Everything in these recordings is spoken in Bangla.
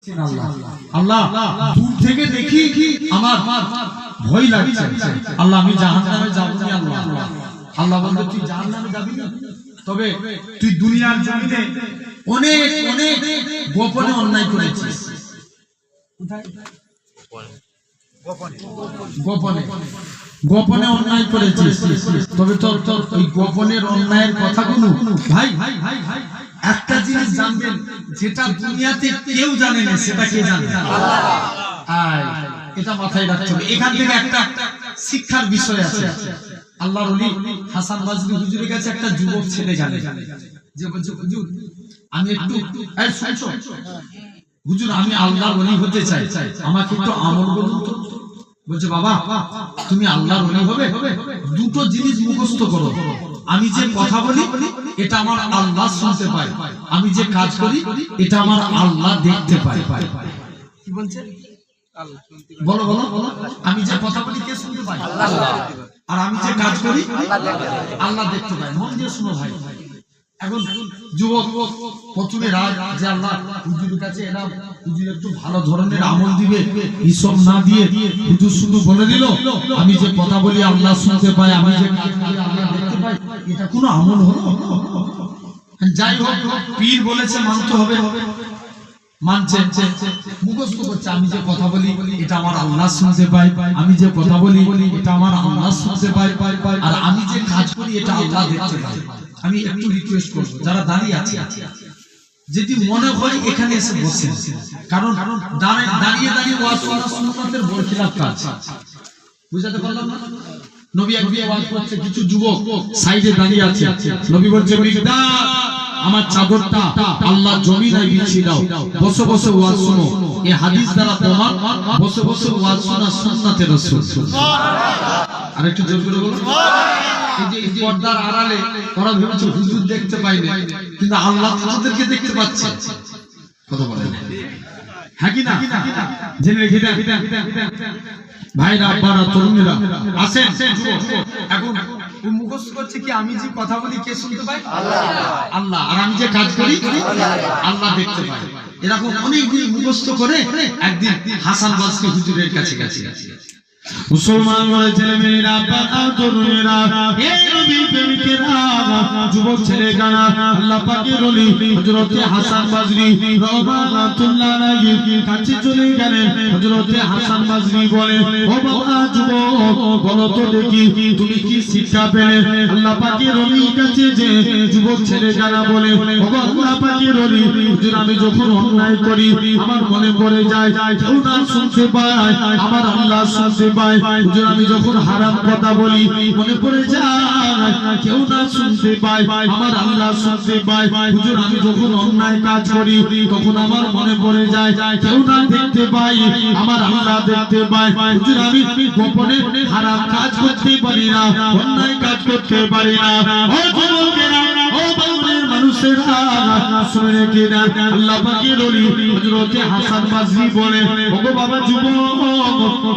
আল্লাহ দূর থেকে দেখি আমার ভয় লাগছে আল্লাহ আমি জাহান্নামে যাব না আল্লাহ আল্লাহ বলে তুই জাহান্নামে যাবি না তবে তুই দুনিয়ার জমিনে অনেক অনেক গোপনে অন্যায় করেছিস কোথায় গোপনে গোপনে অন্যায় করেছিস তবে তোর ওই গোপনের অন্যায়ের কথাগুলো ভাই একটা জিনিস জানবেন যেটা দুনিয়াতে কেউ জানে না সেটা কে জানে আল্লাহ এটা মাথায় রাখতে হবে এখান থেকে একটা শিক্ষার বিষয় আছে আল্লাহর ওলি হাসান বাজরি হুজুরের কাছে একটা যুবক ছেলে গেল যে বলছে হুজুর আমি একটু এই শুনছো হুজুর আমি আল্লাহর ওলি হতে চাই আমাকে একটু আমল বলুন তো বলছে বাবা তুমি আল্লাহর ওলি হবে দুটো জিনিস মুখস্থ করো আমি যে কথা বলি এটা আমার আল্লাহ শুনতে পায় আমি যে কাজ করি এটা আমার আল্লাহ দেখতে পায় কি বলছে বলো বলো বলো আমি যে কথা বলি কে শুনতে পায় আল্লাহ আর আমি যে কাজ করি আল্লাহ দেখতে পায় মন দিয়ে শুনো ভাই এখন যুবক প্রথমে রাত যে আল্লাহ হুজুরের কাছে এলাম হুজুর একটু ভালো ধরনের আমল দিবে হিসাব না দিয়ে হুজুর শুধু বলে দিল আমি যে কথা বলি আল্লাহ শুনতে পায় আমি যে কাজ করি আল্লাহ দেখতে পায় এটা কোনো আমল হলো যাই হোক পীর বলেছে মানতে হবে মানছে মুখস্থ করছে আমি যে কথা বলি এটা আমার আল্লাহ শুনতে পায় আমি যে কথা বলি এটা আমার আল্লাহ শুনতে পায় আর আমি যে কাজ করি এটা আল্লাহ দেখতে পায় আমি একটু রিকোয়েস্ট করব যারা দাঁড়িয়ে আছে যদি মনে হয় এখানে এসে বসেন কারণ দাঁড়িয়ে দাঁড়িয়ে ওয়াজ করা সুন্নাতের বরখিলাফ কাজ বুঝাতে পারলাম না নবী একদিকে ওয়াজ করছে কিছু যুবক সাইডে দাঁড়িয়ে আছে নবী বলছে মিকদাদ আমার চাদরটা আল্লাহ জমিনে বিছিয়ে দাও বসে বসে ওয়াজ শুনো এই হাদিস দ্বারা প্রমাণ বসে বসে ওয়াজ শোনা সুন্নাতে রাসূল সুবহানাল্লাহ আর একটু জোর করে বলুন এই যে পর্দার আড়ালে ওরা ভেবেছে হুজুর দেখতে পায় না কিন্তু আল্লাহ তাদেরকে দেখতে পাচ্ছে কথা বলেন হ্যাঁ কি না জেনে রেখে দেন ভাইরা আপনারা তরুণীরা আসেন এখন ও মুখস্থ করছে কি আমি যে কথা বলি কে শুনতে পায় আল্লাহ আর আমি যে কাজ করি আল্লাহ দেখতে পায় এরকম অনেক দিন মুখস্থ করে একদিন হাসান বাজরি হুজুরের কাছে গেছে মুসলমান ছেলে মেয়েরা বাবা তরুণেরা হে নবী প্রেমিকেরা যুবক ছেলেরা আল্লাহ পাকের ওলি হযরত হাসান বাজরি রাহমাতুল্লাহ আলাইহি কাছে চলে গেলেন হযরত হাসান বাজরি বলে ও বাবা যুবক বলো তো দেখি তুমি কি শিক্ষা পেলে আল্লাহ পাকের ওলির কাছে যে যুবক ছেলেরা বলে ও আল্লাহ পাকের ওলি হুজুর আমি যখন অন্যায় করি আমার মনে পড়ে যায় কেউ না শুনতে পায় আমার আল্লাহ শুনতে হুজুর আমি যখন হারাম কথা বলি মনে পড়ে যায় কেউ না শুনতে পায় আমার আল্লাহ শুনতে পায় হুজুর আমি যখন অন্যায় কাজ করি তখন আমার মনে পড়ে যায় কেউ না দেখতে পাই আমার আল্লাহ দেখতে পায় হুজুর আমি গোপনে হারাম কাজ করতে পারি না অন্যায় কাজ করতে পারি না ও যুবকেরা ও বাংলার মানুষেরা শুনে কিনা আল্লাহ পাকের ওলি হযরত হাসান বাজরি বলে ওগো বাবা যুবক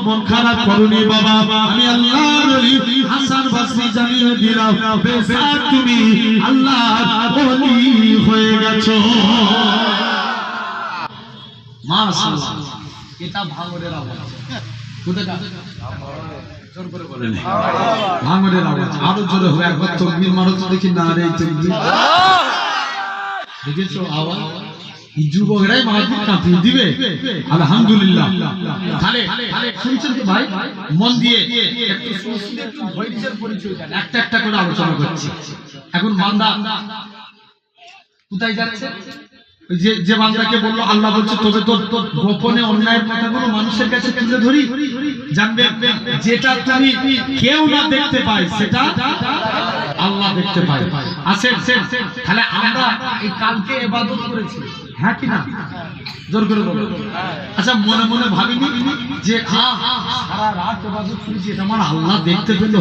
মন খারাপ করুনি বাবা আমি আল্লাহর ওলি হাসান বাজরি জানিয়ে দিলাম বেশক তুমি আল্লাহর ওলি হয়ে গেছো মাশাআল্লাহ এটা ভাঙরের আওয়াজ কোথাটা জোর করে বলেন ভাঙরের আওয়াজ আরো জোরে হবে একবার তাকবীর মারো তো দেখি না রে তাকবীর দেখেছো আওয়াজ এই যুবকরাই মাহফিল কাঁপিয়ে দিবে আলহামদুলিল্লাহ তাহলে শুনছেন তো ভাই মন দিয়ে একটু শুনে একটু ধৈর্যের পরিচয় দেন একটা একটা করে আলোচনা করছি এখন বান্দা কোথায় যাচ্ছে ওই যে বান্দাকে বললো আল্লাহ বলছে তবে তোর গোপনে অন্যায়ের কথাগুলো মানুষের কাছে তুলে ধরি জানবে যেটা তুমি কেউ না দেখতে পায় সেটা আল্লাহ দেখতে পায় আসেন তাহলে আমরা এই কালকে ইবাদত করেছি হ্যাঁ কি না জোর করে বলো আচ্ছা মনে মনে ভাবিনি যে সারা রাত ইবাদত করেছি এটা আমার আল্লাহ দেখতে পেল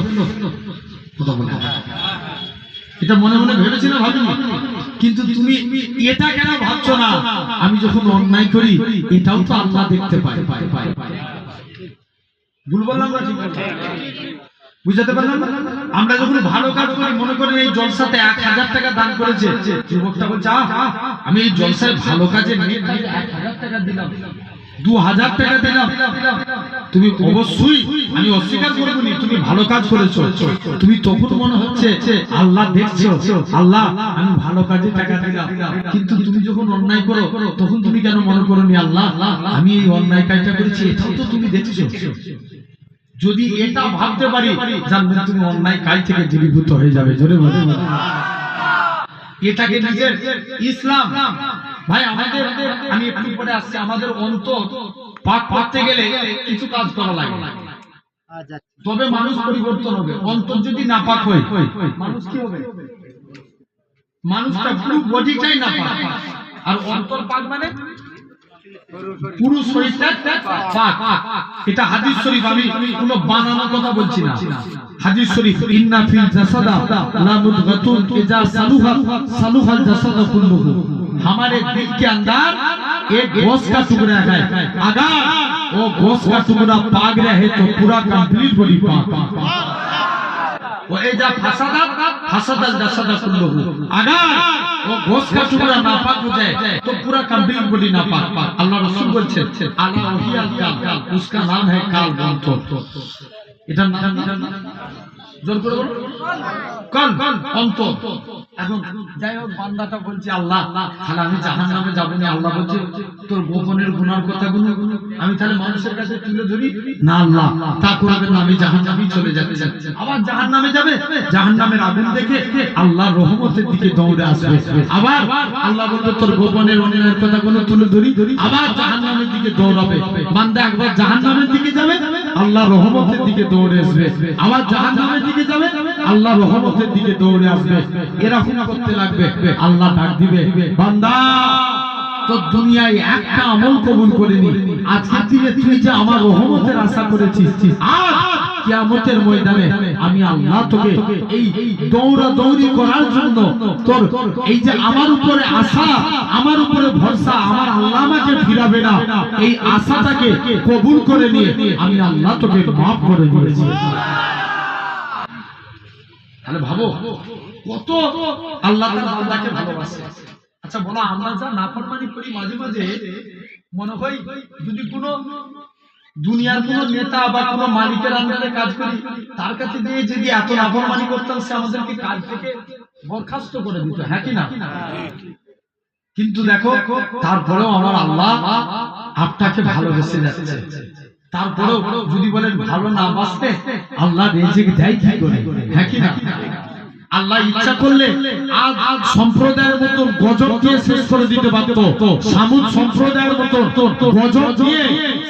কথা বলে এটা মনে মনে ভেবেছি না ভাবিনি কিন্তু তুমি এটা কেন ভাবছো না আমি যখন অন্যায় করি এটাও তো আল্লাহ দেখতে পায় ভুল বললাম না ঠিক বুঝতে পারলাম? আমরা যখন ভালো কাজ করি, মনে করেন এই জলসাতে 1000 টাকা দান করেছে, যুবকটা বলছে আমি এই জলসায় ভালো কাজে 1000 টাকা দিলাম, 2000 টাকা দিলাম, তুমি অবশ্যই, আমি অস্বীকার করব না, তুমি ভালো কাজ করেছো। তুমি তখন মনে হচ্ছে আল্লাহ দেখছো, আল্লাহ আমি ভালো কাজে টাকা দিলাম। কিন্তু তুমি যখন অন্যায় করো, তখন তুমি কেন মনে করো নি আল্লাহ আমি এই অন্যায় কাজটা করেছি, এটাও তো তুমি দেখছো। যদি এটা ভাবতে পারি, জানবেন তুমি অন্যায় কাজ থেকে দূরীভূত হয়ে যাবে। জোরে বলে এটাকে নিজের ইসলাম। ভাই আমাদের, আমি একটু পরে আসছি, আমাদের অন্তর পাক করতে গেলে কিছু কাজ করা লাগে, তবে মানুষ পরিবর্তন হবে। অন্তর যদি নাপাক হয়, মানুষ কি হবে? মানুষটা পুরো বডিটাই নাপাক। আর অন্তর পাক মানে পুরো শরীরটা পাক। এটা হাদিস শরীফ, আমি কোনো বানানো কথা বলছি না। হাদিস শরীফ, ইন্না ফিল জাসাদা লা মুদগাতুন ইজা সালুহা সালুহাল জাসাদু কুল্লুহু। हमारे दिल के अंदर एक गोश्त का टुकड़ा है, अगर वो गोश्त का टुकड़ा पाक रहे तो पूरा कंप्लीट बॉडी पाक। वो एजा फसादा फसादल जसादा कुल्लुहु, अगर वो गोश्त का टुकड़ा नापाक हो जाए तो पूरा कंप्लीट बॉडी नापाक। अल्लाह रसूल बोलते अला वहियाल काल, उसका नाम है काल बंत। এটার নাম জোর করে বলো, কাল অন্ত। এখন যাই হোক, বান্দাটা বলছে আল্লাহ তাহলে আমি জাহান্নামে যাব না। আল্লাহ বলছে তোর গোপনের গুনার কথাগুলো আমি তাহলে মানুষের কাছে তুলে ধরি না। আল্লাহ তা করবেন না, আমি জাহান্নামে চলে যেতে চাই। আবার জাহান্নামে যাবে, জাহান্নামের আগুন দেখে আল্লাহর রহমতের দিকে দৌড়ে আসবে। আবার আল্লাহ বলবে তোর গোপনের অন্যায়ের কথাগুলো তুলে ধরি, আবার জাহান্নামের দিকে দৌড়াবে। বান্দা একবার জাহান্নামের দিকে যাবে, আল্লাহর রহমতের দিকে দৌড়ে আসবে। আবার জাহান্নামের দিকে যাবে, আল্লাহর রহমতের দিকে দৌড়ে আসবে। এরকম করতে লাগবে। আল্লাহ ডাক দিবে, বান্দা তো দুনিয়ায় একটা আমল কবুল করিনি, আজকে দিনে তুই যে আমার রহমতের আশা করেছিস, আজ কিয়ামতের ময়দানে আমি আল্লাহ তোকে এই দৌড়াদৌড়ি করার জন্য, তোর এই যে আমার উপরে আশা, আমার উপরে ভরসা, আমার আল্লাহ আমাকে ফিরাবে না, এই আশাটাকে কবুল করে নিয়ে আমি আল্লাহ তোকে মাফ করে দিয়েছি। তাহলে ভাবো কত আল্লাহ তাআলা বান্দাকে ভালোবাসে। আচ্ছা বলো, আমরা যা নাফরমানি করি মাঝে মাঝে মনে হয় যদি কোনো দুনিয়ার কোনো নেতা বা কোনো মালিকের আন্ডারে কাজ করি, তার কাছে দিয়ে যদি এত নাফরমানি করতাম, সে আমাদেরকে কাজ থেকে বরখাস্ত করে দিত, হ্যাঁ কি না? কিন্তু দেখো তারপরেও আমার আল্লাহ আপনাকে ভালোবেসে যাচ্ছে। তারপরেও যদি বলেন ভালো না বাসতে, আল্লাহ রিজিক দেয় কি করে, হ্যাঁ কি না? আল্লাহ ইচ্ছা করলে আজ সম্প্রদায়ের মতো গজব দিয়ে শেষ করে দিতে পারত, সামুদ সম্প্রদায়ের মতো গজব দিয়ে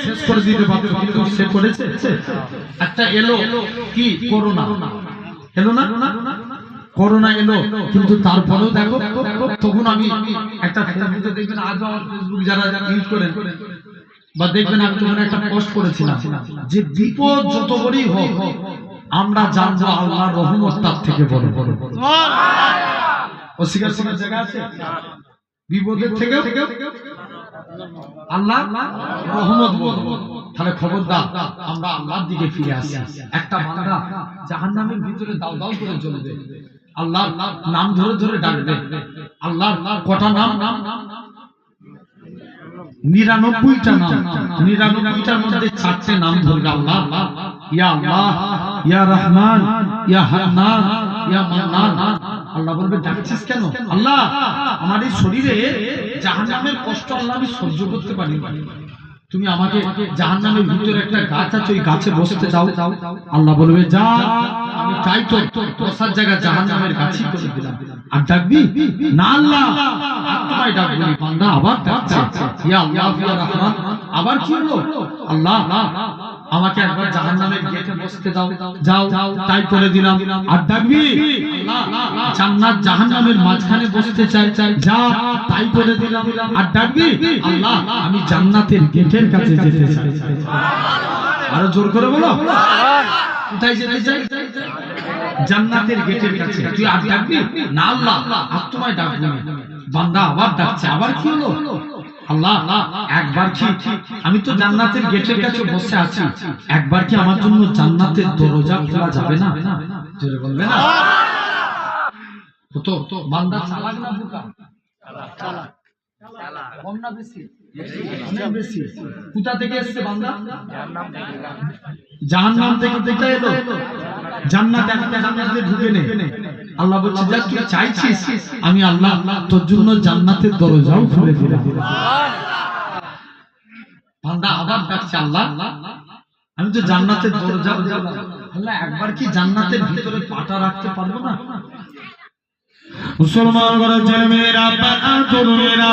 শেষ করে দিতে পারত, কিন্তু সে করেছে। একটা এলো কি করোনা, এলো না? করোনা এলো, কিন্তু তারপরেও দেখো তখন আমি একটা ফেসবুকে দেখবেন, আজ ফেসবুক যারা ইউজ করেন বা দেখবেন, আমি তখন একটা পোস্ট করেছিলাম যে বিপদ যত বড়ই হোক আমরা জানবো আল্লাহর রহমত তার থেকে বড়। অস্বীকার করার জায়গা আছে? বিপদের থেকেও আল্লাহ রহমত বড়। তাহলে খবরদার আমরা আল্লাহর দিকে ফিরে আসি। একটা বান্দা জাহান্নামের ভিতরে দাও দাও করে জ্বলবে, আল্লাহর নাম ধরে ধরে ডাকবে। আল্লাহর কটা নাম? 99টা নাম। 99টার মধ্যে 4টে নাম ধরবে আল্লাহ, ইয়া আল্লাহ, ইয়া রহমান, ইয়া হান্নান, ইয়া মান্নান। আল্লাহ বলবে ডাকছিস কেন? আল্লাহ আমার এই শরীরে জাহান্নামের কষ্ট আল্লাহ আমি সহ্য করতে পারি না, তুমি আমাকে জাহান্নামের ভিতরে একটা গাছ আছে, ওই গাছে বসতে দাও। আল্লাহ বলবে যা, আমি তাই তো বসার জায়গা জাহান্নামের গাছই করে দিলাম। আর ডাকবি না আল্লাহ, আর তোমায় ডাকবি। বান্দা আবার ডাকছে, ইয়া আল্লাহ, ইয়া রহমান। আবার কি হলো? আল্লাহ আমাকে একবার জাহান্নামের গেটে বসতে দাও, যাও, তাই করে দিলাম। আর ডাকবি আল্লাহ জান্নাত জাহান্নামের মাঝখানে বসতে চাই, যা, তাই করে দিলাম। আর ডাকবি আল্লাহ আমি জান্নাতের গেটের কাছে যেতে চাই। আরো জোর করে বলো, কোথায় যেতে চাই? জান্নাতের গেটের কাছে। তুই আর ডাকবি না আল্লাহ, আর তোমায় ডাকবি। বান্দা আবার ডাকছে, আবার কি হলো? আল্লাহ একবার কি আমি তো জান্নাতের গেটের কাছে বসে আছি, একবার কি আমার জন্য জান্নাতের দরজা খোলা যাবে না? জোরে বলবে না? তো বান্দা চালাক না বোকা? চালাক। কম না বেশি? বেশি। কোথা থেকে এসেছে বান্দা? জাহান্নাম থেকে দেখে এলো। জান্নাত একটা জান্নাতে ঢুকে নেই। আল্লাহ বলছে যা তুই চাইছিস আমি আল্লাহ তোর জন্য জান্নাতের দরজাও খুলে দিলাম। বান্দা আবার ডাকছে আল্লাহ আমি তো জান্নাতের দরজা দিলাম, আল্লাহ একবার কি জান্নাতের ভিতরে পাটা রাখতে পারবো না? মুসলমান ঘরের ছেলে মেয়েরা, তরুণেরা,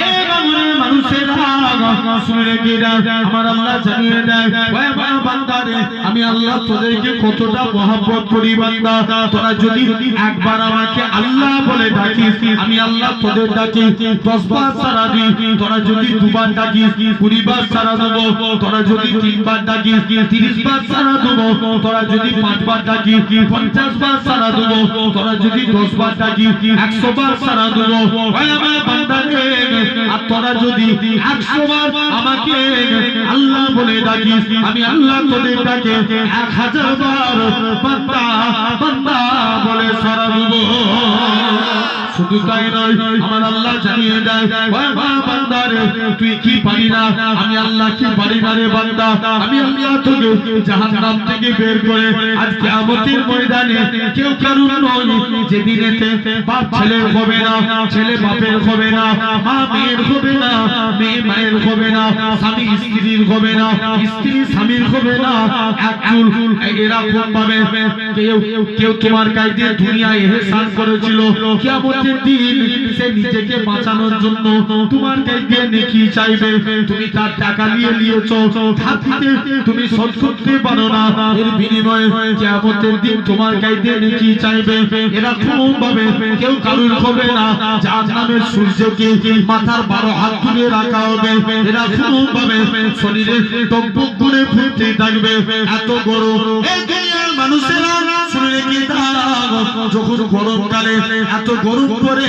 এই বাংলার মানুষেরা শুনে গিরা আমার আল্লাহ জানিয়ে দেয় বান্দারে আমি আল্লাহ তোদেরকে কতটা মহব্বত করি বান্দা, তোরা যদি একবার আমাকে আল্লাহ বলে ডাকিস আমি আল্লাহ তোদের ডাকি 10 বার সারা দিই, তোরা যদি 2 বার ডাকিস 20 বার সারা দেবো, তোরা যদি 3 বার ডাকিস 30 বার সারা দেবো, তোরা যদি 5 বার ডাকিস 50 বার সারা দেবো, তোরা যদি 10 বার ডাকিস 100 বার সারা দেবো। আমার বান্দাকে আর তোরা যদি 100 বার আমাকে আল্লাহ বলে ডাকিস আমি আল্লাহ তোদের ডাকে 1000 বার বান্দা বান্দা বলে সারা দেবো। শুধু তাই নয় আমার আল্লাহ জানিয়ে দেয় বান্দারে তুই কি পারি না আমি আল্লাহ কি পারি না রে বান্দা, আমি আল্লাহ তোকে জাহান্নাম থেকে বের করে আজ কিয়ামতের ময়দানে কেউ কারুর নয়, যেদিনেতে বাপ ছেলের হবে না, ছেলে বাপের হবে না, মা মেয়ের হবে না, মেয়ে মায়ের হবে না, স্বামী স্ত্রীর হবে না, স্ত্রী স্বামীর হবে না, একচুল এরকম ভাবে কেউ তোমার কাছে দুনিয়ায় ইহসান করেছিল, কিয়ামতের দিন সে নিজেকে বাঁচানোর জন্য তোমার কাছে নেকি চাইবে, তুমি তার টাকা নিয়েছো হাতে তুমি শোধ করতে পারো না, এর বিনিময়ে কিয়ামতের দিন তোমার কাছে নেকি চাইবে। এরকম ভাবে কেউ কারুর হবে না, জাহান্নামের সূর্যকে মাথার 12 হাত তুলে রাখা হবে, এরকম ভাবে শরীরের টকবক করে ফুটতে থাকবে, এত গরম এই দুনিয়ার মানুষেরা শুনে রেখে দাও, যখন গরমকালে এত গরম করে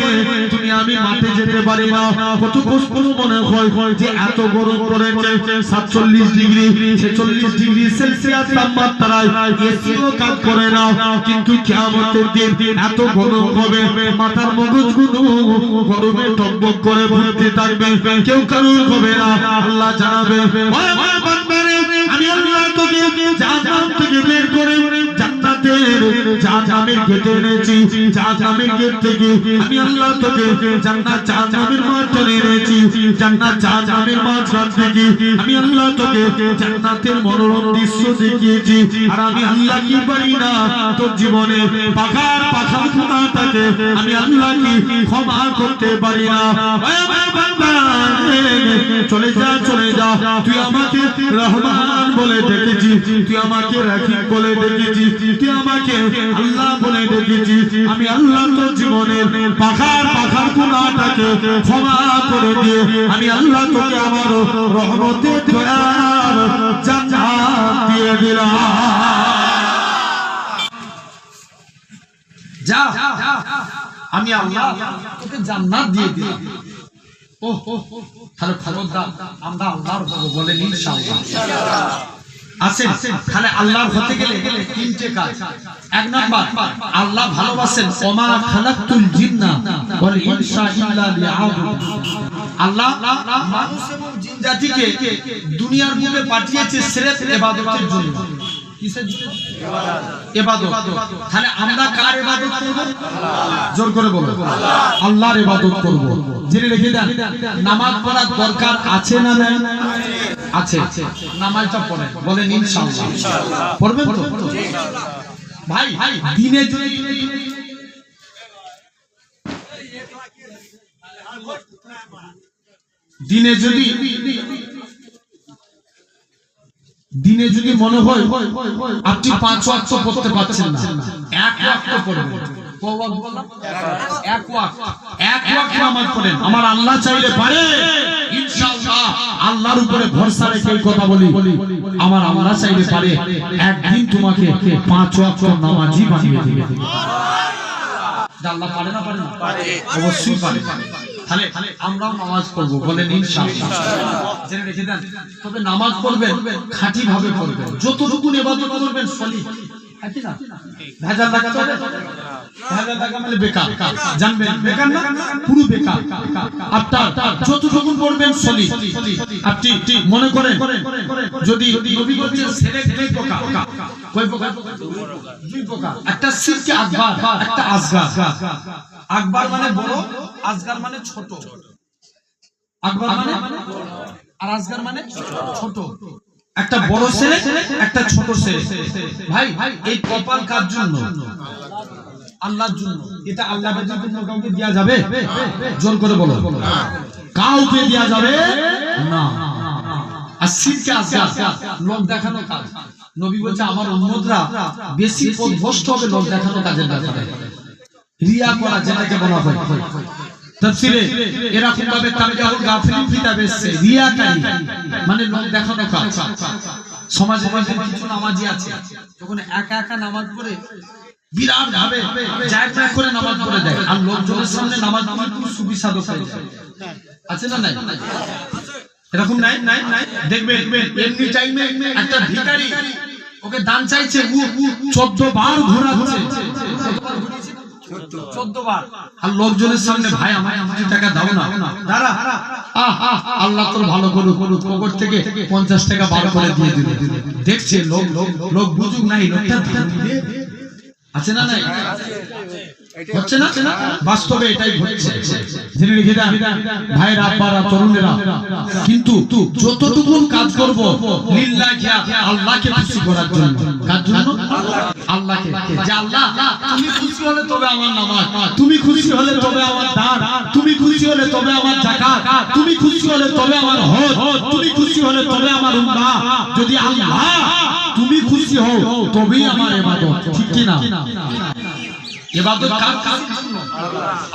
তুমি আমি মাঠে যেতে পারি না, কত কষ্ট মনে হয় যে এত গরম পড়েছে 47 ডিগ্রি 46 ডিগ্রি সেলসিয়াস তাপমাত্রায় এসিও কাজ করে না, কিন্তু কিয়ামতের দিন এত গরম হবে মাথার মগজগুলো গরমে টকবক করে ফুটতে থাকবে, কেউ কারুর হবে না। আল্লাহ জানাবে আমি আল্লাহ তোকে জাহান্নাম থেকে বের করে জান্নাতের জাহান্নামের গেটে এনেছি, জাহান্নামের গেট থেকে আমি আল্লাহ তোকে জান্নাত জাহান্নামের মাঝখানে এনেছি, জান্নাত জাহান্নামের মাঝখান থেকে আমি আল্লাহ তোকে জান্নাতের মনোরম দৃশ্য দেখিয়েছি, আর আমি আল্লাহ কি পারি না তোর জীবনে পাখার গুনাহটাকে আমি আল্লাহ কি ক্ষমা করতে পারি না। চলে যা তুই আমাকে রহমান বলে ডেকেছিস, তুই আমাকে রাকিব বলে ডেকেছিস, তুই আমাকে আল্লাহ বলে ডেকেছিস, আমি আল্লাহ তোর জীবনের পাখার গুনাহটাকে ক্ষমা করে দিয়ে আমি আল্লাহ তোকে আমার রহমতের দয়ার জান্নাত দিয়ে দিলাম। যা আমি আল্লাহ তোকে জান্নাত দিয়ে দিলাম। তাহলে খবরদার আমরা আল্লাহর হবো বলেন ইনশাআল্লাহ। আসেন তাহলে আল্লাহর হতে গেলে 3টে কাজ। 1 নাম্বার আল্লাহ ভালোবাসেন ওমা খালাকতুল জিন্না ওয়াল ইনসা ইল্লা লিয়াবুদুন। আল্লাহ মানুষ এবং জিন জাতিকে দুনিয়ার বুকে পাঠিয়েছে সিরফ ইবাদতের জন্য। কিসের জন্য? ইবাদত। তাহলে আমরা কার ইবাদত করব? জোর করে বলো আল্লাহর ইবাদত করব। জেনে রেখে দেন নামাজ পড়ার দরকার আছে না নাই? আছে। নামাজটা পড়েন বলেন ইনশাআল্লাহ। পড়বেন তো? ভাই দিনে যদি মনে হয় আপনি 5 ওয়াক্ত পড়তে পারছেন না, 1 ওয়াক্ত পড়বেন। এক ওয়াক্ত নামাজ পড়েন, আমার আল্লাহ চাইলে পারে ইনশাআল্লাহ। আল্লাহর উপরে ভরসা রেখে কথা বলি, আমার আল্লাহ চাইলে পারে একদিন তোমাকে 5 ওয়াক্ত নামাজি বানিয়ে দিবে। আল্লাহ পারে না? পারে, অবশ্যই পারে। তাহলে আমরাও নামাজ পড়বো, বলেন ইনশাআল্লাহ। জেনে রেখে দেন, তবে নামাজ পড়বেন খাঁটি ভাবে পড়বেন, যতটুকু ইবাদত করবেন সলিড, খাঁটি না ভেজাল লাগাতে হবে, ভেজাল লাগালে বেকার, জানবেন বেকার না, পুরো বেকার। আপনার যতটুকু পড়বেন সলিড। আপনি মনে করেন যদি নবী বলেছেন সেরেক দুই প্রকার, কয় প্রকার? দুই প্রকার, একটা শিরকে আকবার, একটা আসগার। আকবার মানে বড়, আসগার মানে ছোট। আকবার মানে আর আসগার মানে ছোট। একটা বড় শিরক, একটা ছোট শিরক। ভাই এই কপাল কার জন্য? আল্লাহর জন্য। এটা আল্লাহ ব্যতীত অন্য কাউকে দেয়া যাবে? জোর করে বলো, কাউকে দেয়া যাবে না। আর শিরকে আসগার লোক দেখানো কাজ। নবী বলেছে আমার উম্মতরা বেশি পথভ্রষ্ট হবে লোক দেখানো কাজের ব্যাপারে, রিয়া করা, যেটাকে বলা হয় তাফসীরে এরকম ভাবে তাবিয়াউল গাফিলিন কিতাবে এসেছে, রিয়াকারী মানে লোক দেখানো কাজ। সমাজে কিছু নামাজি আছে, যখন একা একা নামাজ পড়ে বিরাট ভাবে জায়গা করে নামাজ পড়ে দেয়, আর লোকজনের সামনে নামাজ খুব সুবিসাদক হয়ে যায়। আছে না নাই? এরকম নাই? দেখবেন এমনি টাইমে একটা ভিখারি ওকে দান চাইছে, 14 বার ঘোরাচ্ছে, 14 বার, আর লোকজনের সামনে ভাই আমায় 50 টাকা দাও না, দাঁড়া আল্লাহ তোর ভালো করুক, পকেট থেকে 50 টাকা বার করে দিয়ে দিল। দেখছে লোক বুঝুক নাই, লোকটা আছে না নাই? হচ্ছে না? বাস্তবে এটাই হচ্ছে। জেনে রেখে দেন ভাইরা, আব্বারা, তরুণেরা, কিন্তু যতটুকু কাজ করব লিল্লাহি, আল্লাহকে খুশি করার জন্য। কার জন্য? আল্লাহকে। যে আল্লাহ তুমি খুশি হলে তবে আমার নামাজ, তুমি খুশি হলে তবে আমার দান, তুমি খুশি হলে তবে আমার যাকাত, তুমি খুশি হলে তবে আমার হজ, তুমি খুশি হলে তবে আমার উমরা। যদি আল্লাহ তুমি খুশি হও তবেই আমার ইবাদত, ঠিক কি না? ইবাদত কার জন্য?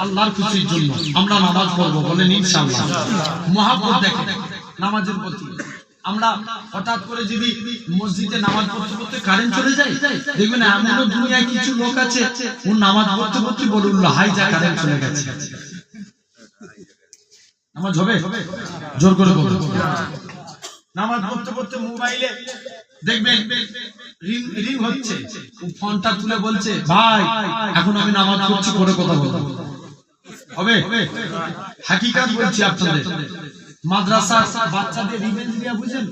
আল্লাহর খুশির জন্য আমরা নামাজ পড়ব, বলেন ইনশাআল্লাহ। মহব্বত দেখেন নামাজের প্রতি। আমরা হঠাৎ করে যদি মসজিদে নামাজ পড়তে পড়তে কারেন্ট চলে যায়, দেখবেন এমনও দুনিয়ায় কিছু লোক আছে ও নামাজ পড়তে পড়তে বলল হাই যা কারেন্ট চলে গেছে। নামাজ হবে? জোর করে বলুন। নামাজ পড়তে পড়তে মোবাইলে দেখবেন রিং হচ্ছে, ফোনটা তুলে বলছে ভাই এখন আমি নামাজ পড়ছি, করে কথা বলবো। হবে? হাকিকাত বলছি আপনাদের। মাদ্রাসা বাচ্চাদের রিভেঞ্জ দিয়া বুঝেন,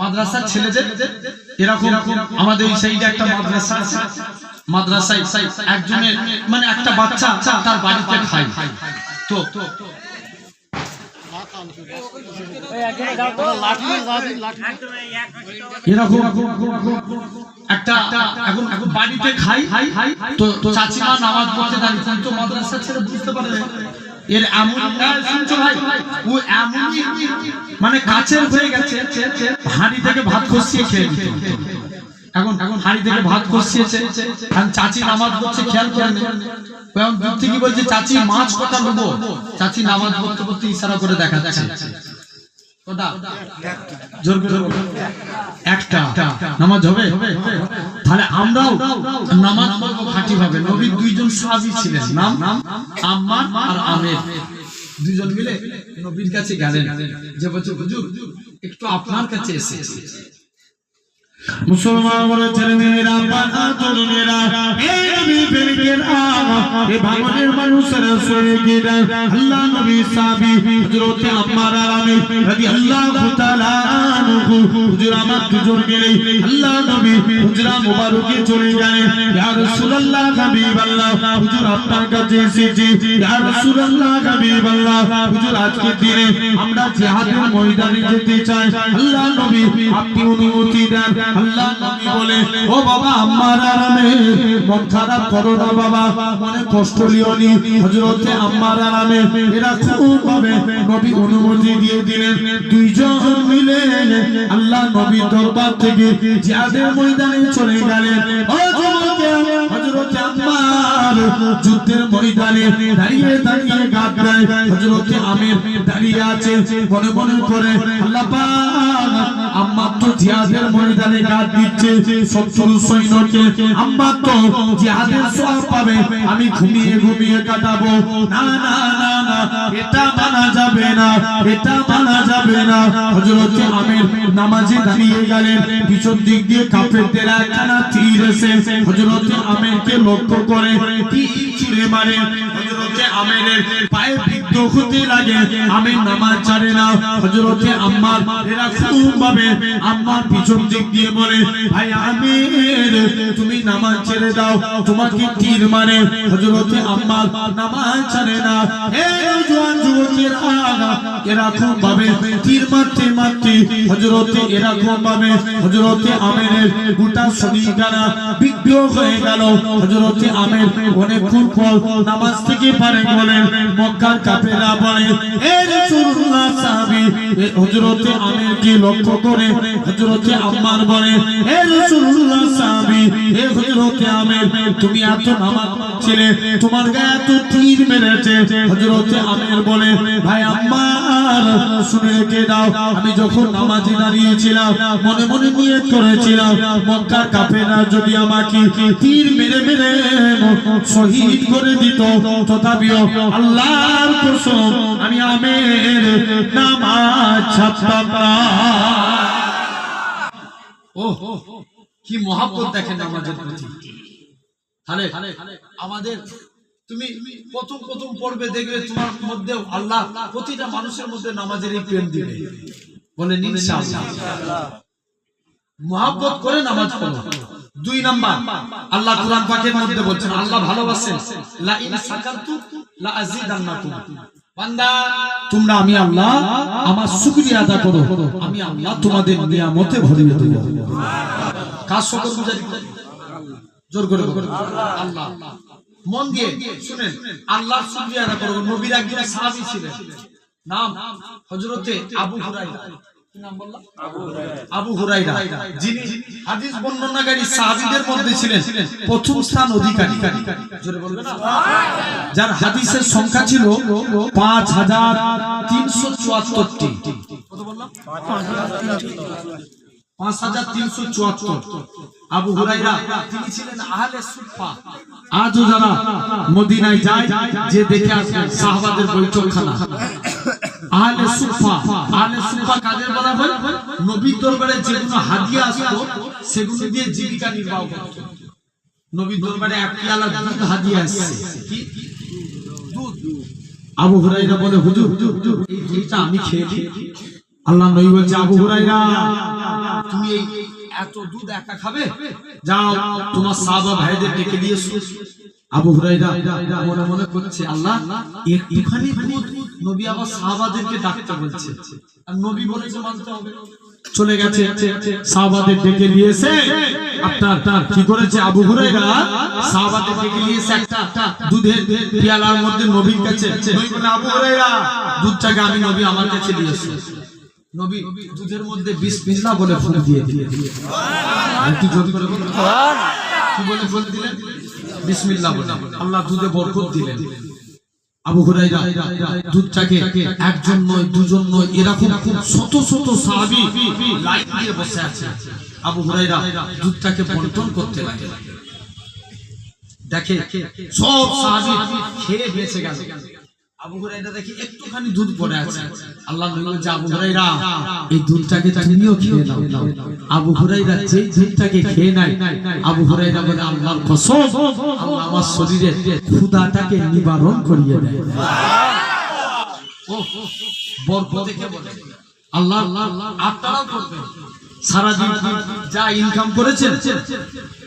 মাদ্রাসার ছেলেদের এরকম আমাদের এই সাইডে একটা মাদ্রাসা আছে, মাদ্রাসায় একজনের মানে একটা বাচ্চা তার বাড়িতে খায়, তো এরকম একটা এখন বাড়িতে খাই, তো চাচিমা নামাজ পড়তে দাঁড়িয়ে, তো মাদ্রাসা ছেলে বুঝতে পারে এর এমন শুনছো ভাই, ও এমনই মানে কাছের হয়ে গেছে, হাঁড়ি থেকে ভাত খসিয়ে খেয়ে দিত। এখন হাঁড়ি থেকে ভাত খসিয়েছে, এখন চাচি নামাজ পড়ছে, খেয়াল করেন, দূর থেকে বলছে চাচি মাছ কটা নেবো, চাচি নামাজ পড়তে পড়তে ইশারা করে দেখাচ্ছে একটা। নামাজ হবে? তাহলে আমরাও নামাজ পড়বো খাঁটি ভাবে। নবীর দুইজন সাহাবী ছিলেন, নাম আম্মার আর আমের, দুইজন মিলে নবীর কাছে গেলেন, যে বলছে হুজুর একটু আপনার কাছে এসেছি। মুসলমান বলে ছেলেমেয়েরা, বাবা তরুণেরা, এই নবী প্রেমিকেরা, এই ভাঙনের মানুষেরা শুনে গিয়ে আল্লাহ নবী সাহাবী হযরত আম্মার আরামী রাদিয়াল্লাহু তাআলা আনহু হুজুর আমার দুজন মিলে আল্লাহ নবী হুজরা মুবারকে চলে গেলেন। ইয়া রাসূলুল্লাহ হাবিবাল্লাহ, হুজুর আপনার কাছে এসেছি। ইয়া রাসূলুল্লাহ হাবিবাল্লাহ, হুজুর আজকে দিনে আমরা জিহাদের ময়দানে যেতে চাই, আল্লাহ নবী আপনি অনুমতি দেন। আল্লাহ নবী বলে, ও বাবা আম্মার আরামে, মন খারাপ করো না বাবা, মনে কষ্ট লিও নি। হযরত আম্মার আরামে এরা খুব ভাবে নবী অনুমতি দিয়ে দিলেন। দুইজন মিলে আল্লাহ নবী দরবার থেকে জিহাদের ময়দানে চলে গেলেন। ও যুবক হযরতে আম্মার যুদ্ধের ময়দানে দাঁড়িয়ে দাঁড়িয়ে গাত দেয়। হযরতে আমির দাঁড়িয়ে আছে, মনে মনে করে আল্লাহ পাক আম্মার তো জিহাদের ময়দানে গাত দিচ্ছে, শত্রু সৈন্যকে আম্মা তো জিহাদের সওয়াব পাবে, আমি ঘুমিয়ে ঘুমিয়ে কাটাবো। না না না না, এটা মানা যাবে না, এটা মানা যাবে না। হযরতে আমির নামাজে দাঁড়িয়ে গেলেন, পিছন দিক দিয়ে কাফেরদের একখানা তীর এসে হযরতে আমিরকে লক্ষ্য করে তীর ছুঁড়ে মারে। হযরতে আমিরের পায়ে বিদ্ধ হতে লাগে, আমির নামাজ ছাড়ে না। হযরতে আম্মার এরা খুব ভাবে আম্মার পিছন দিক দিয়ে বলে, ভাই আমির তুমি নামাজ ছেড়ে দাও, তোমাকে তীর মারে। হযরতে আম্মার নামাজ ছাড়ে না। এই জওয়ান যুবকেরা এরা খুব ভাবে তীর মারতে মারতে হযরতে এরা খুব ভাবে হযরতে আমিরের গোটা শরীরখানা বিদ্ধ হয়ে গেল। হযরতে আমির অনেকক্ষণ পর নামাজ থেকে পারে বলেন, মক্কার কাফেররা বলে, এ রাসূলুল্লাহ সাহাবী হযরতে আমিরকে লক্ষ্য করে হযরতে আম্মার বলে, হে রাসূলুল্লাহ সাহাবী, হে হযরতে আমির তুমি এত নামাজ ছিলে, তোমার গায়ে এত তীর মেরেছে। হযরতে আমির বলে, ভাই আম্মার শুনে রেখে দাও, আমি যখন নামাজে দাঁড়িয়েছিলাম মনে মনে নিয়ত করেছিলাম মক্কার কাফেররা যদি আমাকে তীর মেরে মেরে শহীদ করে দিত, তথাপিও আল্লাহর কসম আমি আমির নামাজ ছাড়তাম না। ও কি মহব্বত দেখেন নামাজের প্রতি। তাহলে আমাদের তুমি প্রথম প্রথম পড়বে, দেখবে তোমার মধ্যে আল্লাহ প্রতিটা মানুষের মধ্যে নামাজের এই প্রেম দিবে। বলেন ইনশাআল্লাহ। মহব্বত করে নামাজ পড়ো। 2 নাম্বার, আল্লাহ কোরআন পাকের মধ্যে বলছেন আল্লাহ ভালোবাসেন, লা ইন শাকারতু লা আযীদান্নাকুম। বান্দা তোমরা আমি আল্লাহ আমার শুকরিয়া আদা করো, আমি আল্লাহ তোমাদের নিয়ামতে ভরিয়ে দেব। কার শুকরগুজারি? জোর করে আল্লাহ। মন দিয়ে শুনেন, আল্লাহর শুকরিয়া আদা করো। নবীর একজন সাহাবী ছিলেন, নাম হযরতে আবু হুরায়রা। কি নাম বললাম? আবু হুরায়রা, যিনি হাদিস বর্ণনাকারী সাহাবীদের মধ্যে ছিলেন প্রথম স্থান অধিকারী। জোরে বলবেন না? যার হাদিসের সংখ্যা ছিল 5374টি। কত বললাম? 5374। আবু হুরায়রা তিনি ছিলেন আহলে সুফা। আজও যারা মদিনায় যায় যে দেখে আসেন সাহাবাদের বৈঠকখানা আহলে সুফা। আহলে সুফা কাদের বলা হয়? নবীর দরবারে যেগুলো হাদিয়া আসতো সেগুলো দিয়ে জীবিকা নির্বাহ করত। নবীর দরবারে এক পিয়ালা দুধ হাদিয়া আসছে, কি দুধ। আবু হুরায়রা বলে, হুজুর এই দুধটা আমি খেয়েছি। আল্লাহ নবী বলছে, আবু হুরায়রা তুমি এই এত দুধ একা খাবে? যাও তোমার সাহাবা ভাইদের ডেকে নিয়ে এসো। আবু হুরায়রা মনে মনে করছে, আল্লাহ একটুখানি দুধ, নবী আবার সাহাবাদেরকে ডাকতে বলছে, আর নবী বলেছে মানতে হবে। চলে গেছে সাহাবাদের ডেকে নিয়ে এসে আপনার কি করেছে আবু হুরায়রা সাহাবাদের ডেকে নিয়ে এসে একটা দুধের পিয়ালার মধ্যে নবীর কাছে, নবী বলে, আবু হুরায়রা দুধটাকে আমি নবী আমার কাছে নিয়ে এসো। নবী দুধের মধ্যে বিসমিল্লাহ বলে ফুল দিয়ে দিলেন। একটু জোর করে বলুন, কি বলে ফুল দিলেন? বিসমিল্লাহ বলে। আল্লাহ দুধে বরকত দিলেন। আবু হুরায়রা দুধটাকে একজন নয়, দুজন নয়, এরকম শত শত সাহাবী লাইন দিয়ে বসে আছে। আবু হুরায়রা দুধটাকে বন্টন করতে লাগলেন। দেখে সব সাহাবী খেয়ে বেঁচে গেল। আবু হুরায়রা দেখি একটুখানি দুধ পড়ে আছে। আল্লাহ নবী বলেন, আবু হুরায়রা এই দুধটাকে তুমিও খেয়ে নাও। আবু হুরায়রা যে দুধটাকে খেয়ে নাই, আবু হুরায়রা বলে, আল্লাহর কসম আল্লাহ আমার শরীরে ক্ষুধাটাকে নিবারণ করিয়ে দেয়। ও বরকত দেখে বলে আল্লাহ আপনারাও করবেন। সারাদিন যা ইনকাম করেছেন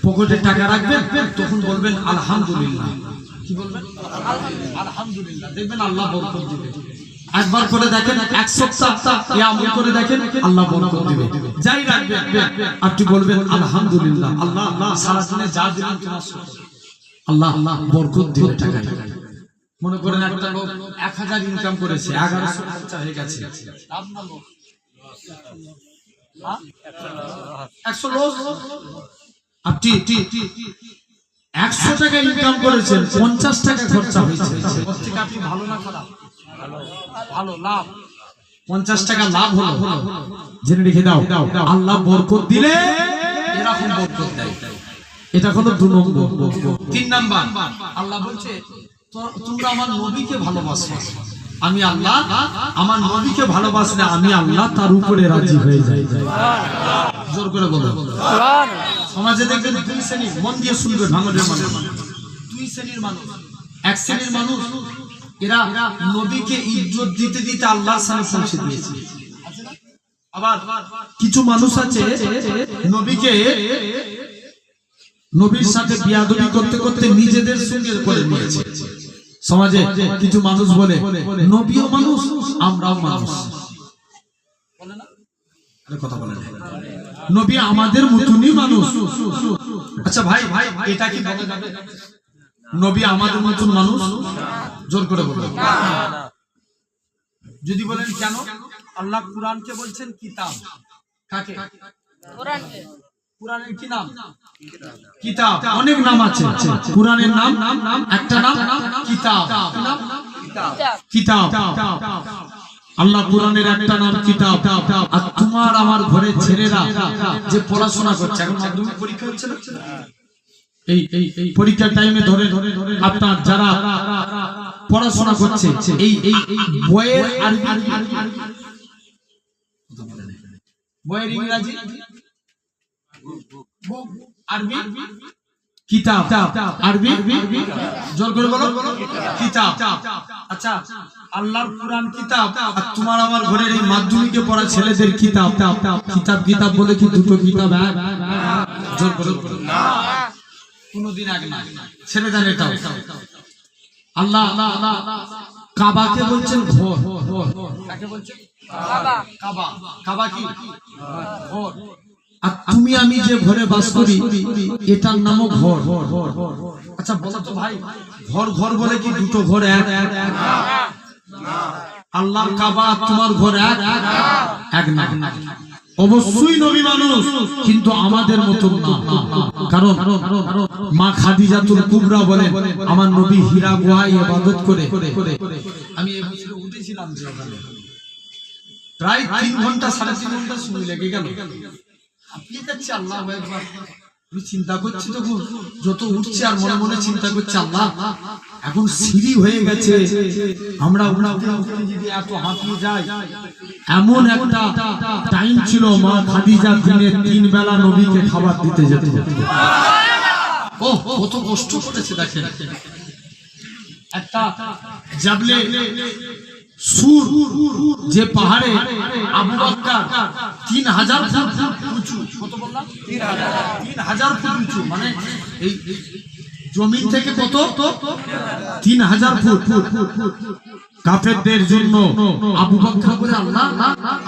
পকেটে টাকা রাখবেন, তখন বলবেন আলহামদুলিল্লাহ। কি বলবেন? আলহামদুলিল্লাহ। দেখবেন আল্লাহ বরকত দিবে। একবার করে দেখেন, এক সপ্তাহ এই আমল করে দেখেন, আল্লাহ বরকত দিবে। যাই রাখবেন আপনি বলবেন আলহামদুলিল্লাহ। আল্লাহ সারা দিনে যা দিলেন তোমার শুকর, আল্লাহ বরকত দিবে টাকা। মনে করেন একটা লোক 1000 ইনকাম করেছে, 1100 খরচা হয়ে গেছে। আপনার লোক 100 লস। আপনি 100 টাকা ইনকাম করেছেন, 50 টাকা খরচা হয়েছে। প্রত্যেক আপনি ভালো না খারাপ? ভালো, লাভ 50 টাকা লাভ হলো। জেনে রেখে দাও, আল্লাহ বরকত দিলে এরকম বরকত দেয়। এটা হলো 2 নম্বর। 3 নাম্বার, আল্লাহ বলছে তোমরা আমার নবীকে ভালোবাসো, আমি আল্লাহ আমার নবীকে ভালোবাসলে আমি আল্লাহ তার উপরে রাজি হয়ে যাই। জোর করে বলো সুবহানাল্লাহ। সমাজে দেখবেন 2 শ্রেণী, মন দিয়ে শুনবে, ভাঙনের মানুষ 2 শ্রেণীর মানুষ। এক শ্রেণীর মানুষ এরা নবীকে ইজ্জত দিতে দিতে আল্লাহর সামনে পৌঁছে দিয়েছে। আবার কিছু মানুষ আছে নবীর সাথে বিয়াদবি করতে করতে নিজেদের সঙ্গে করে নিয়েছে। সমাজে কিছু মানুষ বলে নবীও মানুষ, আমরাও মানুষ, বলে না? আরে কথা বলে না, নবী আমাদের মতনই মানুষ। আচ্ছা ভাই, এটা কি বলা যাবে নবী আমাদের মতন মানুষ? জোর করে বলো না। যদি বলেন কেন? আল্লাহ কুরআনকে বলছেন কিতাব। কাকে? কুরআনকে। কুরআনের কি নাম? কিতাব। অনেক নাম আছে কুরআনের, নাম একটা নাম কিতাব। কিতাব। আল্লাহ কুরআনের একটা নাম কিতাব। আর তোমার আমার ঘরের ছেলেরা যে পড়াশোনা করছে, এখন মাধ্যমিক পরীক্ষা হচ্ছে না, এই পরীক্ষার টাইমে ধরে আপনার যারা পড়াশোনা করছে, এই বইয়ের বইয়ের ইংরেজি আরবি কিতাব, আরবি জোর করে বলো কিতাব। আচ্ছা, আল্লাহর কুরআন কিতাব, আর তোমার আমার ঘরের এই মাধ্যমিকে পড়া ছেলেদের কিতাব। কিতাব বলে কি দুটো কিতাব এক? জোর করে না, কোনদিন এক না, ছেড়ে দেন এটা। আল্লাহ কাবাকে বলছেন ঘর। কাকে বলছেন? কাবা। কাবা কি? ঘর। আর তুমি আমি যে ঘরে বাস করি এটার নামও ঘর। আচ্ছা বলো তো ভাই, ঘর বলে কি দুটো ঘর এক? আল্লাহর কাবা তোমার ঘর এক না। অবশ্যই নবী মানুষ, কিন্তু আমাদের মতো না। কারণ মা খাদিজাতুল কুবরা বলে আমার নবী হীরা গুহায় ইবাদত করে। আমি এই বছর উঠেছিলাম যে ওখানে প্রায় 3 ঘন্টা 3.5 ঘন্টা সময় লেগে গেল। আপনি যাচ্ছি আল্লাহু আকবার, আমি চিন্তা করছি তখন যত উঠছে আর মনে মনে চিন্তা করছি আল্লাহ এখন সিঁড়ি হয়ে গেছে, আমরা যদি এত হাঁপিয়ে যাই। এমন একটা টাইম ছিল মা খাদিজা দিনে 3 বেলা নবীকে খাবার দিতে যেত। ও কত কষ্ট করেছে দেখেন। একটা জাবলে সুর যে পাহাড়ে আবু বকর 3000 ফুট উঁচু, কত বললাম? 3000 ফুট উঁচু, মানে এই জমিন থেকে কত? 3000 ফুট। কাফেরদের জন্য আবু বকর বলে আল্লাহ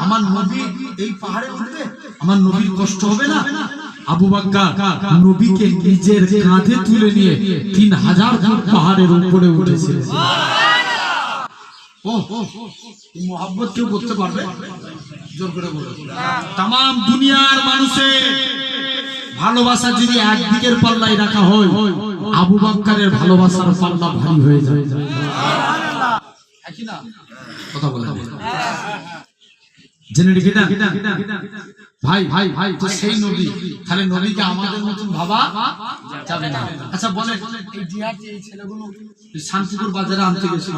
আমার নবী এই পাহাড়ে উঠবে, আমার নবীর কষ্ট হবে না? আবু বকর নবীকে নিজের কাঁধে তুলে নিয়ে 3000 ফুট পাহাড়ের উপরে উঠেছে। মোহাব্বত কেউ করতে পারবে? জোর করে বলো। তাম দুনিয়ার মানুষের ভালোবাসা যদি একদিকের পাল্লায় রাখা হয়, আবু বকরের ভালোবাসার পাল্লা ভারী হয়ে যায়। কথা বলে জেনে রেখে দেন ভাই, তো সেই নবী, তাহলে নবীকে আমাদের মতন ভাবা যাবে না। আচ্ছা বলে এই জিহাদ এই ছেলেগুলো শান্তিপুর বাজারে আনতে গেছিল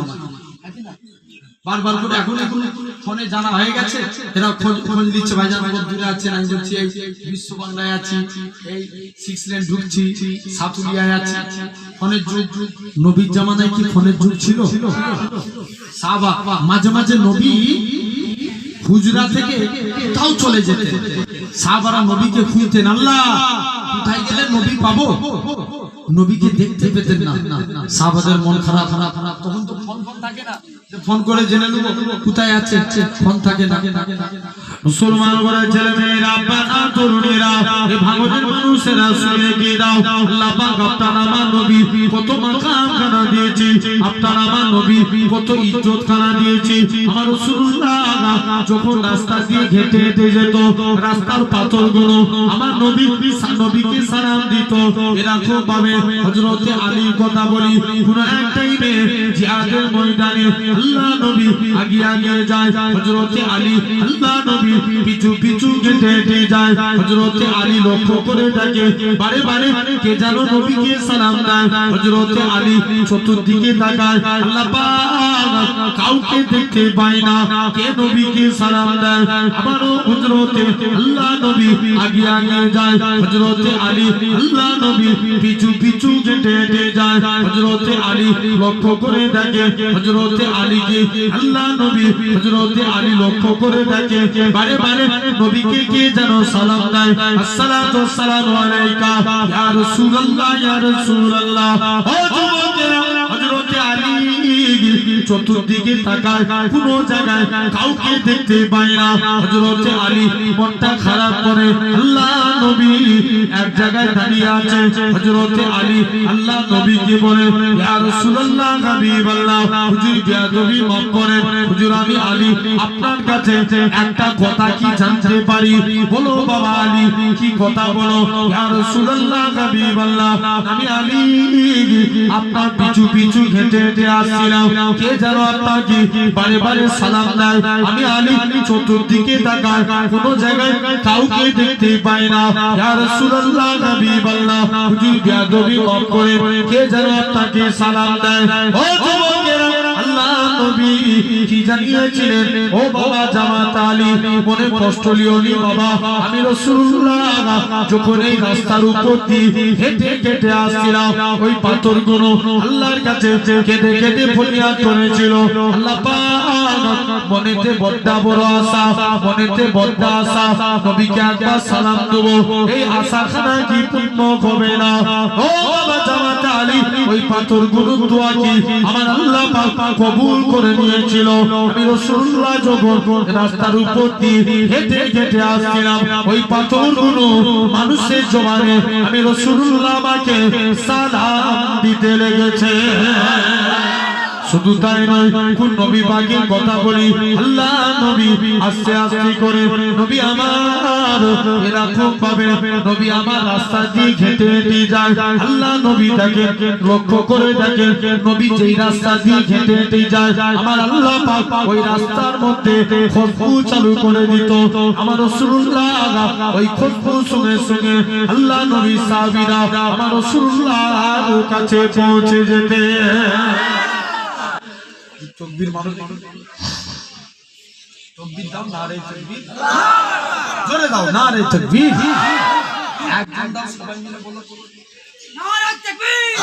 বারবার করে, এখন ফোনে জানা হয়ে গেছে, এরা খোঁজ দিচ্ছে ভাইজান দূরে আছেন, আমি বলছি এই বিশ্ব বাংলায় আছি, এই 6 লেন ঢুকছি, সাতুলিয়ায় আছি। ফোনের যুগ, নবীর জামানায় কি ফোনের যুগ ছিল? সাহাবা মাঝে মাঝে নবী হুজরা থেকে কোথাও চলে যেতেন, সাহাবারা নবীকে খুঁজতেন, আল্লাহ কোথায় গেলে নবী পাবো? নবীকে দেখতে পেতেন না। সাহাবাদের মন খারাপ। তখন তো ফোন থাকে না, ফোন করে জেনে নেব কোথায় আছে, ফোন থাকে না। মুসলমান করে ছেলে মেয়েরা, বাবা তরুণীরা, এই ভাগতের মানুষেরা শুনে কি দাও, আল্লাহ পাক আপনার আমার নবী কত মাকাম খানা দিয়েছে, আপনার আমার নবী কত ইজ্জত খানা দিয়েছে। আমার রাসূলুল্লাহ যখন রাস্তা দিয়ে হেঁটে হেঁটে যেত, রাস্তার পাথরগুলো আমার নবীকে সালাম দিত। এরকম ভাবে হযরতে আলীর কথা বলি, কোন এক টাইমে জিহাদের ময়দানে আল্লাহ নবী আগে আগে যায়, হযরতে আলী আল্লাহ নবী পিছু পিছু হেঁটে হেঁটে যায়। হযরতে আলী লক্ষ্য করে দেখে বারে বারে কে যেন নবীকে সালাম দেয়। হযরতে আলী চতুর্দিকে তাকায়, আল্লাহ পাক কাউকে দেখতে পায় না, কে নবীকে সালাম দেয়। আবারও হযরতে আল্লাহ নবী আগে আগে যায়, হযরতে আলী আল্লাহ নবী পিছু পিছু হেঁটে হেঁটে যায়। হযরতে আলী লক্ষ্য করে দেখে, হযরতে আলীকে আল্লাহ নবী হযরতে আলী লক্ষ্য করে দেখে বারে বারে নবীকে কে যেন সালাম দেয়, আসসালাতু ওয়াসসালামু আলাইকা ইয়া রাসূলুল্লাহ, ইয়া রাসূলুল্লাহ। ও যুবকেরা, হযরতে আলী চতুর্দিকে তাকায়, কোন জায়গায় কাউকে দেখতে পায় না। হযরতে আলী মনটা খারাপ করে, আল্লাহ নবী এক জায়গায় দাঁড়িয়ে আছে। হযরতে আলী আল্লাহ নবীকে বলে, ইয়া রাসূলুল্লাহ, হাবিবাল্লাহ, হুজুর বেয়াদবি মাফ করেন, হুজুর আমি আলী আপনার কাছে একটা কথা কি জানতে পারি? বলো বাবা আলী, কি কথা বলো? ইয়া রাসূলুল্লাহ, হাবিবাল্লাহ, আমি আলী আপনার পিছু পিছু হেঁটে হেঁটে আসছিলাম, কে যেন আপনাকে বারে বারে সালাম দেয়। আমি আলী চতুর্দিকে তাকাই, কোন জায়গায় কাউকে দেখতে পাই না। ইয়া রাসূলুল্লাহ, হাবিবাল্লাহ, হুজুর বেয়াদবি মাফ করেন, কে যেন আপনাকে সালাম দেয়। ও যুবকেরা, আল্লাহ নবী কি জানিয়েছিলেন? ও বাবা জামাত আলী, মনে কষ্ট লিও নি বাবা, আমি রাসূলুল্লাহ যখন এই রাস্তার উপর দিয়ে হেঁটে হেঁটে আসছিলাম, ওই পাথরগুলো আল্লাহর কাছে কেঁদে কেঁদে ফরিয়াদ করেছিল। আল্লাহ পাক মনেতে বড় বড় আশা, মনেতে বড় আশা, নবীকে একবার সালাম দেব, এই আশাখানা কি পূর্ণ হবে না? ও বাবা জামাত আলী, ওই পাথরগুলো দোয়া কি আমার আল্লাহ পাক কবুল করে নিয়েছিল। আমি রাসূলুল্লাহ যখন রাস্তার উপর দিয়ে হেঁটে হেঁটে আসছিলাম, ওই পাথরগুলো মানুষের জবানে আমি রাসূলুল্লাহ আমাকে সালাম দিতে লেগেছে। শুধু তাই নয়, কোন নবী পাকের কথা বলি, আল্লাহ নবী আস্তে আস্তে করে নবী আমার এরকম ভাবে নবী আমার রাস্তা দিয়ে হেঁটে হেঁটে যায়। আল্লাহ নবী তাকে লক্ষ্য করে দেখে, নবী যেই রাস্তা দিয়ে হেঁটে হেঁটে যায়, আমার আল্লাহ পাক ওই রাস্তার মধ্যে খুশবু চালু করে দিত। আমার রাসূলুল্লাহ ওই খুশবু শুনে শুনে আল্লাহ নবী সাহাবীরা আমার রাসূলুল্লাহর কাছে পৌঁছে যেতে। তকবীর মারো, তকবীর দাও, নারে তাকবীর, জোরে দাও নারে তাকবীর, একজন দাও, সবাই মিলে বলো নারে তাকবীর।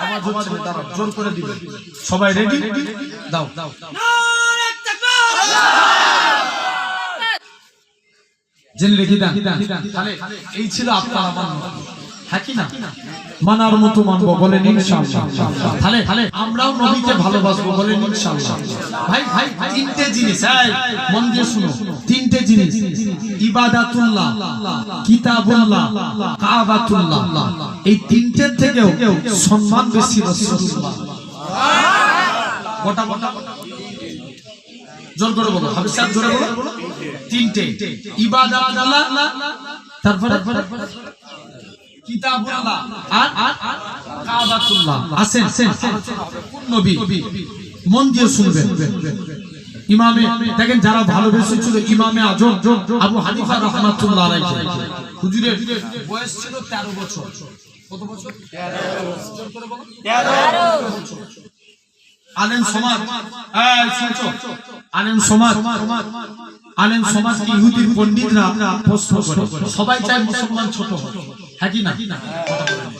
আওয়াজ হচ্ছে, দাঁড়াও, জোর করে দিবেন সবাই। রেডি? দাও নারে তাকবীর। জেনে রেখে দেন, তাহলে এই ছিল আপনার আমার হ্যাঁ কি না? মানার মতো মানবো, বলেন ইনশাআল্লাহ। তাহলে আমরাও নবীকে ভালোবাসবো, বলেন ইনশাআল্লাহ। ভাই ভাই, তিনটে জিনিস, মন দিয়ে শুনো, তিনটে জিনিস, ইবাদাতুল্লাহ, কিতাবুল্লাহ, কাবাতুল্লাহ, এই তিনটের থেকেও সম্মান বেশি রাসূলুল্লাহ। গোটা গোটা জোর করে বলো, হাবিব সাহেব জোরে বলো। তিনটে, ইবাদাতুল্লাহ, তারপরে কিতাবুল্লাহ আর কাবাতুল্লাহ। আসেন কোন নবী, মন দিয়ে শুনবেন। ইমামে দেখেন, যারা ভালোবেসেছিল ইমামে আজম আবু হানিফা রাহমাতুল্লাহ আলাইহি, হুজুরের বয়স ছিল 13 বছর। কত বছর? 13 বছর। আলেম সমাজ, শুনছো? আলেম সমাজ কি ইহুদির পণ্ডিতরা প্রশ্ন করে, সবাই চায় মুসলমান ছোট হয়, হ্যাঁ কি না?